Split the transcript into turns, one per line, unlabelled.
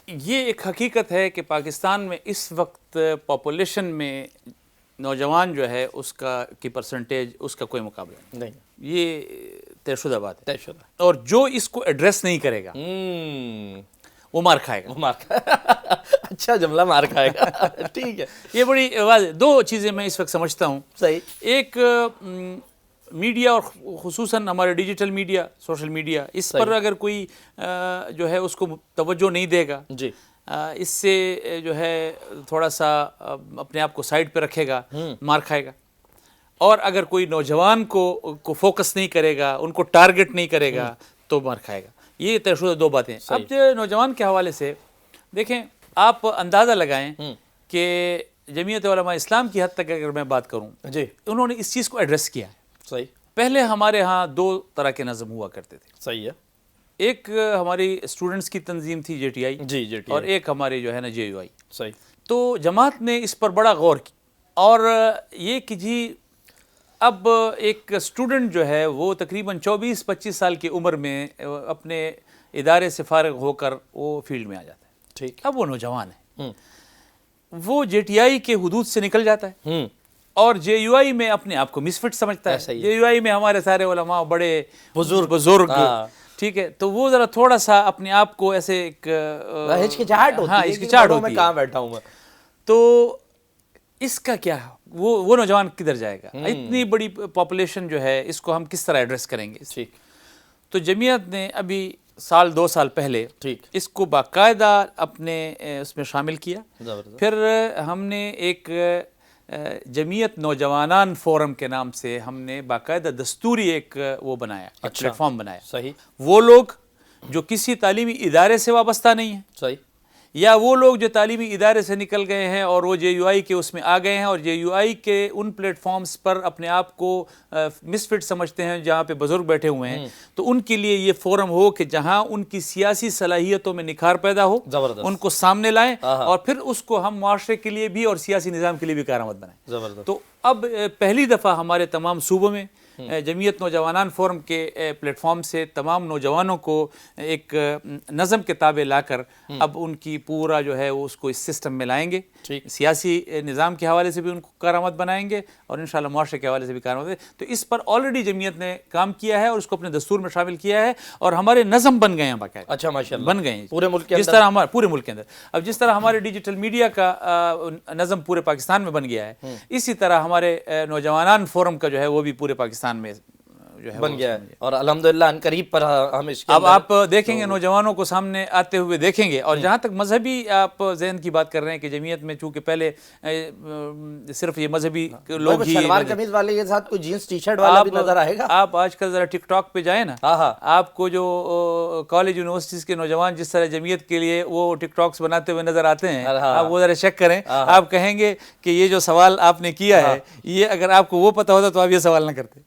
یہ ایک حقیقت ہے کہ پاکستان میں اس وقت پاپولیشن میں نوجوان جو ہے اس کا کی پرسنٹیج اس کا کوئی مقابلہ نہیں، یہ طے شدہ بات ہے،
طے شدہ.
اور جو اس کو ایڈریس نہیں کرے گا وہ مار کھائے گا.
اچھا جملہ، مار کھائے گا. ٹھیک ہے،
یہ بڑی واضح دو چیزیں میں اس وقت سمجھتا ہوں.
صحیح.
ایک میڈیا اور خصوصاً ہمارے ڈیجیٹل میڈیا، سوشل میڈیا، اس پر اگر کوئی جو ہے اس کو توجہ نہیں دے گا،
جی،
اس سے جو ہے تھوڑا سا اپنے آپ کو سائڈ پہ رکھے گا، مار کھائے گا. اور اگر کوئی نوجوان کو فوکس نہیں کرے گا، ان کو ٹارگٹ نہیں کرے گا تو مار کھائے گا. یہ طے شدہ دو باتیں. اب جو نوجوان کے حوالے سے دیکھیں، آپ اندازہ لگائیں کہ جمعیت علماء اسلام کی حد تک اگر میں بات کروں،
جی،
انہوں نے اس چیز کو ایڈریس کیا ہے.
صحیح.
پہلے ہمارے ہاں دو طرح کے نظم ہوا کرتے تھے.
صحیح ہے.
ایک ہماری اسٹوڈنٹس کی تنظیم تھی جے ٹی آئی،
جی، جی،
اور ایک ہماری جو ہے نا جے یو آئی.
صحیح.
تو جماعت نے اس پر بڑا غور کیا اور یہ کہ جی اب ایک اسٹوڈنٹ جو ہے وہ تقریباً 24-25 سال کی عمر میں اپنے ادارے سے فارغ ہو کر وہ فیلڈ میں آ جاتا ہے.
ٹھیک.
اب وہ نوجوان ہے، وہ جے ٹی آئی کے حدود سے نکل جاتا ہے اور جے یو آئی میں اپنے آپ کو مس فٹ سمجھتا ہے. جے یو آئی میں ہمارے سارے علماء بڑے بزرگ، ٹھیک ہے، تو وہ ذرا تھوڑا سا اپنے آپ کو ایسے ایک
ہچکچاہٹ ہوتی ہے،
ہچکچاہٹ ہوتی ہے،
کہاں بیٹھا ہوں میں.
تو اس کا کیا وہ نوجوان کدھر جائے گا؟ اتنی بڑی پاپولیشن جو ہے اس کو ہم کس طرح ایڈریس کریں گے؟
ٹھیک.
تو جمعیت نے ابھی سال 2 سال پہلے
ٹھیک
اس کو باقاعدہ اپنے اس میں شامل کیا. پھر ہم نے ایک جمعیت نوجوانان فورم کے نام سے ہم نے باقاعدہ دستوری ایک وہ بنایا، پلیٹ فارم بنایا.
صحیح.
وہ لوگ جو کسی تعلیمی ادارے سے وابستہ نہیں ہیں،
صحیح،
یا وہ لوگ جو تعلیمی ادارے سے نکل گئے ہیں اور وہ جے یو آئی کے اس میں آ گئے ہیں اور جے یو آئی کے ان پلیٹ فارمز پر اپنے آپ کو مس فٹ سمجھتے ہیں جہاں پہ بزرگ بیٹھے ہوئے ہیں، تو ان کے لیے یہ فورم ہو کہ جہاں ان کی سیاسی صلاحیتوں میں نکھار پیدا ہو، ان کو سامنے لائیں اور پھر اس کو ہم معاشرے کے لیے بھی اور سیاسی نظام کے لیے بھی کارآمد بنائیں. تو اب پہلی دفعہ ہمارے تمام صوبوں میں جمعیت نوجوانان فورم کے پلیٹ فارم سے تمام نوجوانوں کو ایک نظم کے تابع لا کر اب ان کی پورا جو ہے اس کو اس سسٹم میں لائیں گے. سیاسی نظام کے حوالے سے بھی ان کو کارآمد بنائیں گے اور انشاءاللہ معاشرے کے حوالے سے بھی کارآمد. تو اس پر آلریڈی جمعیت نے کام کیا ہے اور اس کو اپنے دستور میں شامل کیا ہے اور ہمارے نظم بن گئے ہیں باقاعدہ.
اچھا، ماشاءاللہ،
بن گئے ہیں
پورے ملک کے
جس طرح ہمارے پورے ملک کے اندر. اب جس طرح ہمارے ڈیجیٹل میڈیا کا نظم پورے پاکستان میں بن گیا ہے، اسی طرح ہمارے نوجوانان فورم کا جو ہے وہ بھی پورے پاکستان میں جو ہے
بن گیا ہے اور الحمدللہ ان قریب پر ہم اس کے
اب آپ دیکھیں گے نوجوانوں کو سامنے آتے ہوئے دیکھیں گے. اور جہاں تک مذہبی آپ ذہن کی بات کر رہے ہیں کہ جمعیت میں چونکہ پہلے صرف یہ مذہبی لوگ ہی
شلوار قمیض والے کے ساتھ کوئی جینس ٹی شرٹ والا بھی نظر آئے گا.
آپ آج کل ذرا ٹک ٹاک پہ جائیں نا، آپ کو جو کالج یونیورسٹیز کے نوجوان جس طرح جمعیت کے لیے وہ ٹک ٹاکس بناتے ہوئے نظر آتے ہیں، آپ وہ ذرا چیک کریں. آپ کہیں گے کہ یہ جو سوال آپ نے کیا ہے یہ اگر آپ کو وہ پتہ ہوتا تو آپ یہ سوال نہ کرتے.